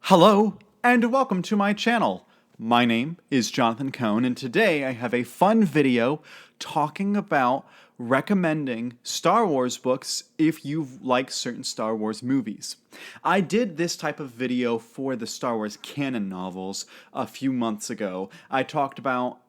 Hello, and welcome to my channel. My name is Jonathan Cohn, and today I have a fun video talking about recommending Star Wars books if you like certain Star Wars movies. I did this type of video for the Star Wars canon novels a few months ago. I talked about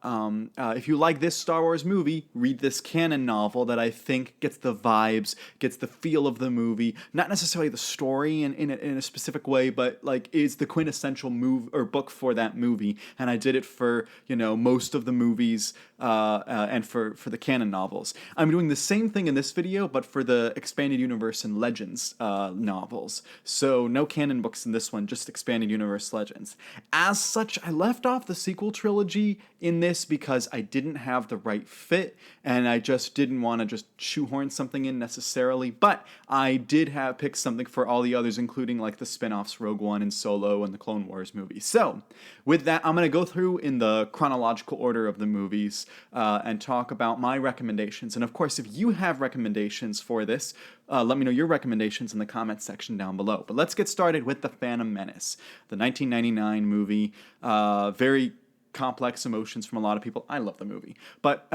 if you like this Star Wars movie, read this canon novel that I think gets the vibes, gets the feel of the movie, not necessarily the story in a specific way, but like is the quintessential move or book for that movie. And I did it for most of the movies and for the canon novels. I'm doing the same thing in this video, but for the expanded universe and legends novels. So no canon books in this one, just expanded universe legends. As such, I left off the sequel trilogy in this because I didn't have the right fit, and I just didn't want to just shoehorn something in necessarily. But I did have picked something for all the others, including like the spin-offs Rogue One and Solo and the Clone Wars movie. So with that, I'm going to go through in the chronological order of the movies and talk about my recommendations. And of course, if you have recommendations for this, let me know your recommendations in the comments section down below. But let's get started with The Phantom Menace, the 1999 movie. Very complex emotions from a lot of people. I love the movie. But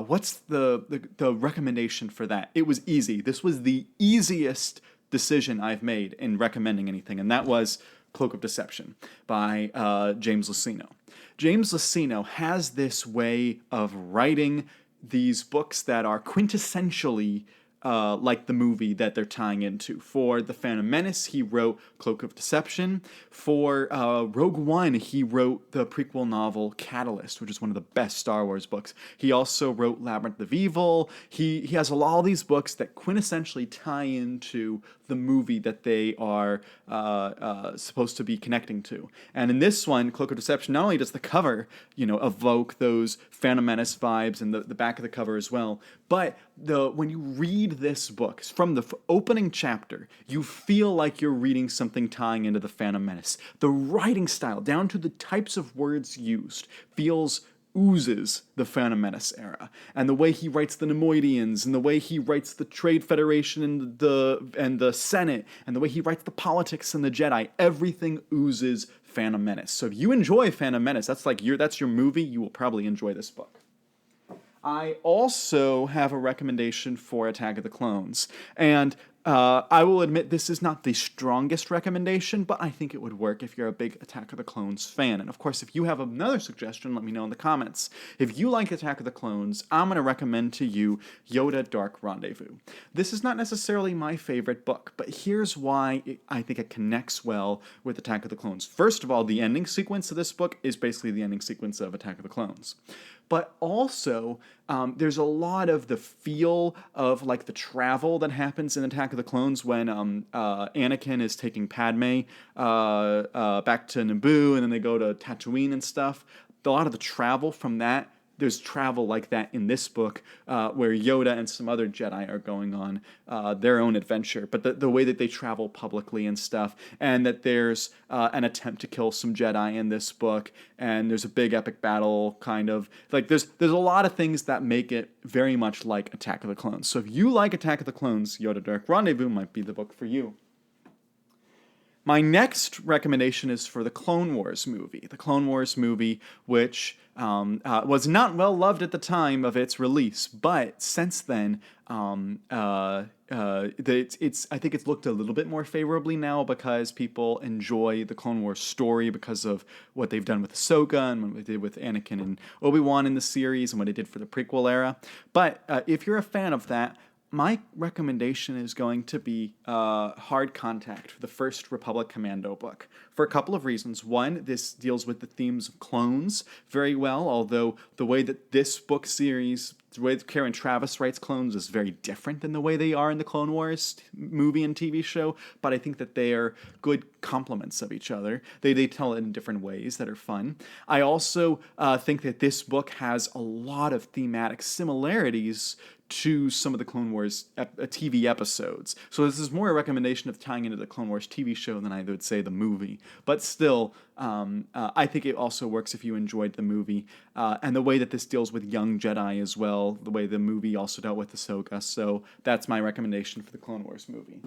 what's the recommendation for that? It was easy. This was the easiest decision I've made in recommending anything, and that was Cloak of Deception by James Luceno. James Luceno has this way of writing these books that are quintessentially like the movie that they're tying into. For The Phantom Menace, he wrote Cloak of Deception. For Rogue One, he wrote the prequel novel Catalyst, which is one of the best Star Wars books. He also wrote Labyrinth of Evil. He has all these books that quintessentially tie into the movie that they are supposed to be connecting to. And in this one, Cloak of Deception, not only does the cover, evoke those Phantom Menace vibes and the back of the cover as well, but when you read this book, from the opening chapter, you feel like you're reading something tying into the Phantom Menace. The writing style, down to the types of words used, oozes the Phantom Menace era. And the way he writes the Nemoidians, and the way he writes the Trade Federation and the Senate, and the way he writes the politics and the Jedi, everything oozes Phantom Menace. So if you enjoy Phantom Menace, that's your movie, you will probably enjoy this book. I also have a recommendation for Attack of the Clones. And I will admit this is not the strongest recommendation, but I think it would work if you're a big Attack of the Clones fan. And of course, if you have another suggestion, let me know in the comments. If you like Attack of the Clones, I'm going to recommend to you Yoda Dark Rendezvous. This is not necessarily my favorite book, but here's why I think it connects well with Attack of the Clones. First of all, the ending sequence of this book is basically the ending sequence of Attack of the Clones. But also, there's a lot of the feel of like the travel that happens in Attack of the Clones when Anakin is taking Padme back to Naboo, and then they go to Tatooine and stuff. A lot of the travel from that, there's travel like that in this book where Yoda and some other Jedi are going on their own adventure. But the way that they travel publicly and stuff, and that there's an attempt to kill some Jedi in this book, and there's a big epic battle, kind of. Like, there's a lot of things that make it very much like Attack of the Clones. So if you like Attack of the Clones, Yoda Dark Rendezvous might be the book for you. My next recommendation is for the Clone Wars movie. The Clone Wars movie, which was not well loved at the time of its release, but since then, I think it's looked a little bit more favorably now because people enjoy the Clone Wars story because of what they've done with Ahsoka and what they did with Anakin and Obi-Wan in the series and what they did for the prequel era. But if you're a fan of that, my recommendation is going to be Hard Contact, for the First Republic Commando book, for a couple of reasons. One, this deals with the themes of clones very well, although the way that this book series, the way that Karen Traviss writes clones is very different than the way they are in the Clone Wars movie and TV show, but I think that they are good complements of each other. They tell it in different ways that are fun. I also think that this book has a lot of thematic similarities to some of the Clone Wars TV episodes. So this is more a recommendation of tying into the Clone Wars TV show than I would say the movie. But still, I think it also works if you enjoyed the movie. And the way that this deals with young Jedi as well, the way the movie also dealt with Ahsoka. So that's my recommendation for the Clone Wars movie.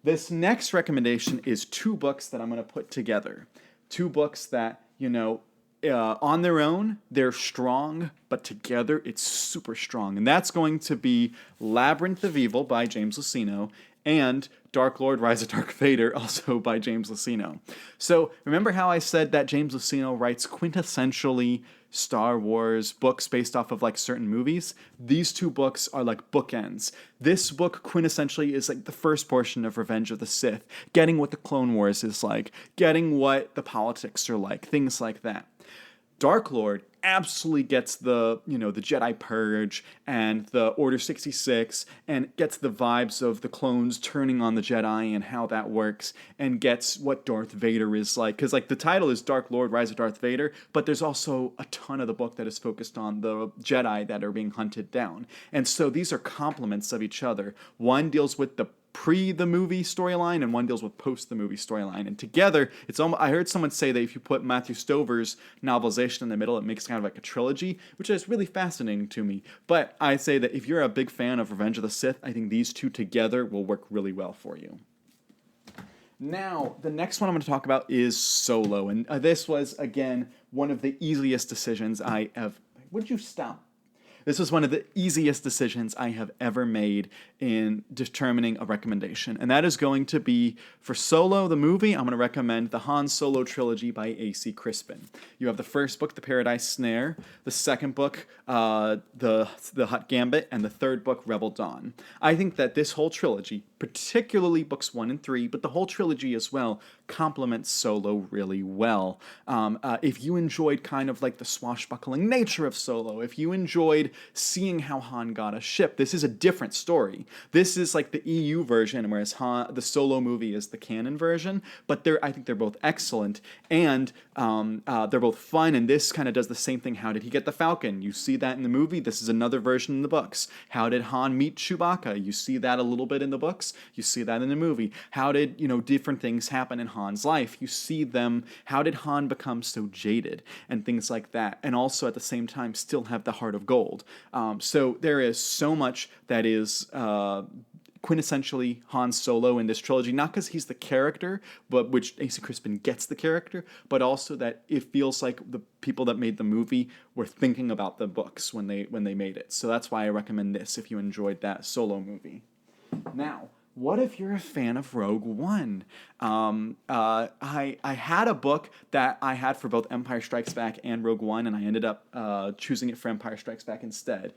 This next recommendation is two books that I'm going to put together. Two books that, on their own, they're strong, but together it's super strong. And that's going to be Labyrinth of Evil by James Luceno and Dark Lord, Rise of Dark Vader, also by James Luceno. So remember how I said that James Luceno writes quintessentially Star Wars books based off of like certain movies? These two books are like bookends. This book quintessentially is like the first portion of Revenge of the Sith, getting what the Clone Wars is like, getting what the politics are like, things like that. Dark Lord absolutely gets the Jedi Purge and the Order 66 and gets the vibes of the clones turning on the Jedi and how that works, and gets what Darth Vader is like. Because like the title is Dark Lord, Rise of Darth Vader, but there's also a ton of the book that is focused on the Jedi that are being hunted down. And so these are complements of each other. One deals with the the movie storyline and one deals with post the movie storyline, and together it's almost, I heard someone say that if you put Matthew Stover's novelization in the middle, it makes kind of like a trilogy, which is really fascinating to me. But I say that if you're a big fan of Revenge of the Sith, I think these two together will work really well for you. Now, the next one I'm going to talk about is Solo, and this was, again, one of the easiest decisions I have... Would you stop? This was one of the easiest decisions I have ever made in determining a recommendation, and that is going to be, for Solo, the movie, I'm going to recommend the Han Solo trilogy by A.C. Crispin. You have the first book, The Paradise Snare, the second book, the Hut Gambit, and the third book, Rebel Dawn. I think that this whole trilogy, particularly books 1 and 3, but the whole trilogy as well, complements Solo really well. If you enjoyed kind of like the swashbuckling nature of Solo, if you enjoyed seeing how Han got a ship, this is a different story. This is like the EU version, whereas the Solo movie is the canon version, but I think they're both excellent, and they're both fun, and this kind of does the same thing. How did he get the Falcon? You see that in the movie. This is another version in the books. How did Han meet Chewbacca? You see that a little bit in the books. You see that in the movie. How did, different things happen in Han's life? You see them. How did Han become so jaded? And things like that. And also at the same time still have the heart of gold. So there is so much that is quintessentially Han Solo in this trilogy, not because he's the character, but which A.C. Crispin gets the character, but also that it feels like the people that made the movie were thinking about the books when they made it. So that's why I recommend this if you enjoyed that Solo movie. Now, what if you're a fan of Rogue One? I had a book that I had for both Empire Strikes Back and Rogue One, and I ended up choosing it for Empire Strikes Back instead.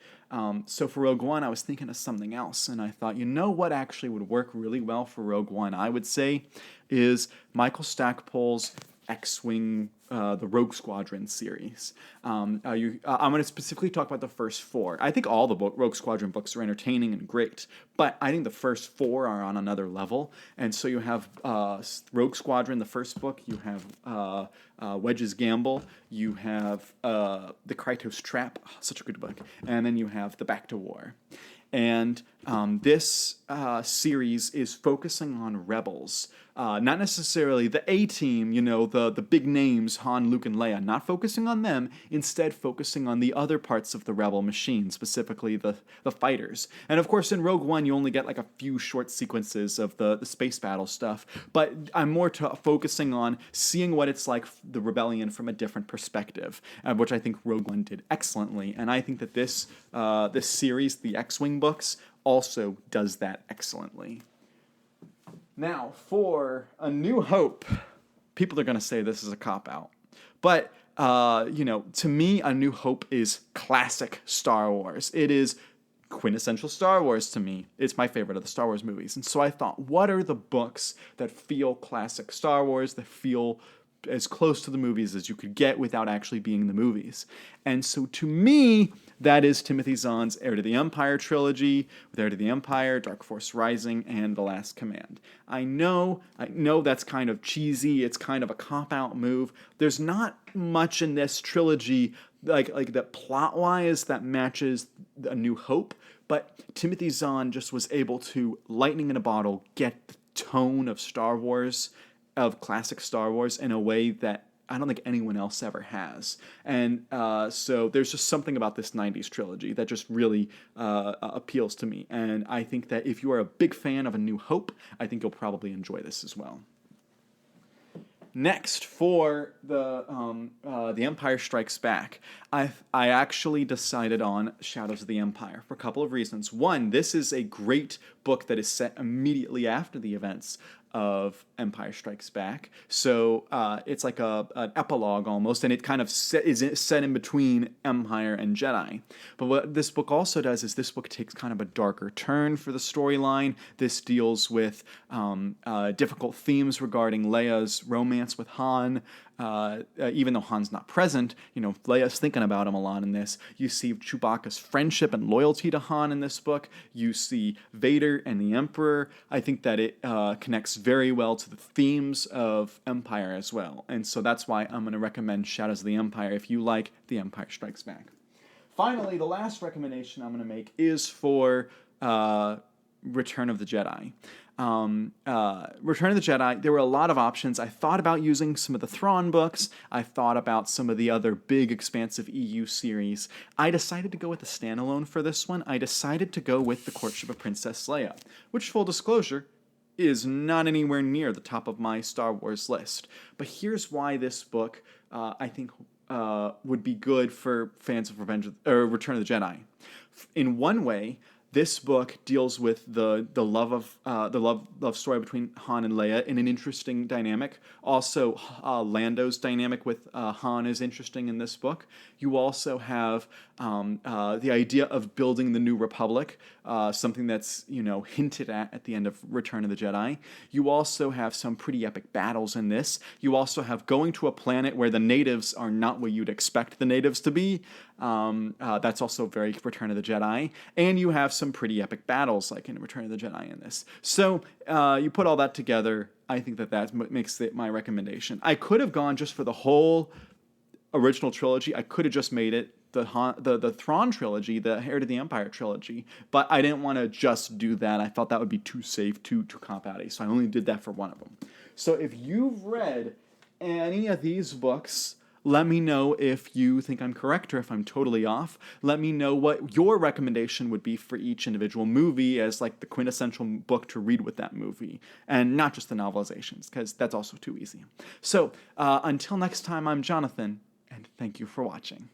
So for Rogue One, I was thinking of something else, and I thought, what actually would work really well for Rogue One, I would say, is Michael Stackpole's X-Wing, the Rogue Squadron series. I'm going to specifically talk about the first 4. I think all the Rogue Squadron books are entertaining and great, but I think the first 4 are on another level. And so you have Rogue Squadron, the first book. You have Wedge's Gamble. You have The Krytos Trap, such a good book. And then you have The Back to War. And this series is focusing on rebels, not necessarily the A-Team, the big names, Han, Luke, and Leia, not focusing on them, instead focusing on the other parts of the rebel machine, specifically the fighters. And of course, in Rogue One, you only get like a few short sequences of the space battle stuff, but I'm more focusing on seeing what it's like, the rebellion, from a different perspective, which I think Rogue One did excellently. And I think that this series, the X-Wing books, also does that excellently. Now, for A New Hope, people are going to say this is a cop-out. But, to me, A New Hope is classic Star Wars. It is quintessential Star Wars to me. It's my favorite of the Star Wars movies. And so I thought, what are the books that feel classic Star Wars, that feel as close to the movies as you could get without actually being the movies? And so to me, that is Timothy Zahn's Heir to the Empire trilogy, with Heir to the Empire, Dark Force Rising, and The Last Command. I know that's kind of cheesy, it's kind of a cop-out move. There's not much in this trilogy like that plot-wise that matches A New Hope, but Timothy Zahn just was able to, lightning in a bottle, get the tone of Star Wars, of classic Star Wars, in a way that I don't think anyone else ever has. And so there's just something about this 90s trilogy that just really appeals to me. And I think that if you are a big fan of A New Hope, I think you'll probably enjoy this as well. Next, for the Empire Strikes Back, I actually decided on Shadows of the Empire for a couple of reasons. One, this is a great book that is set immediately after the events of Empire Strikes Back, so it's like an epilogue almost, and it kind of is set in between Empire and Jedi. But what this book also does is this book takes kind of a darker turn for the storyline. This deals with difficult themes regarding Leia's romance with Han. Even though Han's not present, Leia's thinking about him a lot in this. You see Chewbacca's friendship and loyalty to Han in this book. You see Vader and the Emperor. I think that it connects very well to the themes of Empire as well. And so that's why I'm going to recommend Shadows of the Empire if you like The Empire Strikes Back. Finally, the last recommendation I'm going to make is for Return of the Jedi. Return of the Jedi, there were a lot of options. I thought about using some of the Thrawn books. I thought about some of the other big, expansive EU series. I decided to go with a standalone for this one. I decided to go with The Courtship of Princess Leia, which, full disclosure, is not anywhere near the top of my Star Wars list. But here's why this book, I think, would be good for fans of Return of the Jedi. In one way, this book deals with the love story between Han and Leia in an interesting dynamic. Also, Lando's dynamic with Han is interesting in this book. You also have the idea of building the New Republic, something that's hinted at the end of Return of the Jedi. You also have some pretty epic battles in this. You also have going to a planet where the natives are not what you'd expect the natives to be. That's also very Return of the Jedi. And you have some pretty epic battles like in Return of the Jedi in this. So you put all that together, I think that makes it my recommendation. I could have gone just for the whole original trilogy. I could have just made it the Thrawn trilogy, the Heir to the Empire trilogy, but I didn't want to just do that. I felt that would be too safe, too cop-out-y, so I only did that for one of them. So if you've read any of these books, let me know if you think I'm correct or if I'm totally off. Let me know what your recommendation would be for each individual movie as like the quintessential book to read with that movie, and not just the novelizations, because that's also too easy. So until next time, I'm Jonathan, and thank you for watching.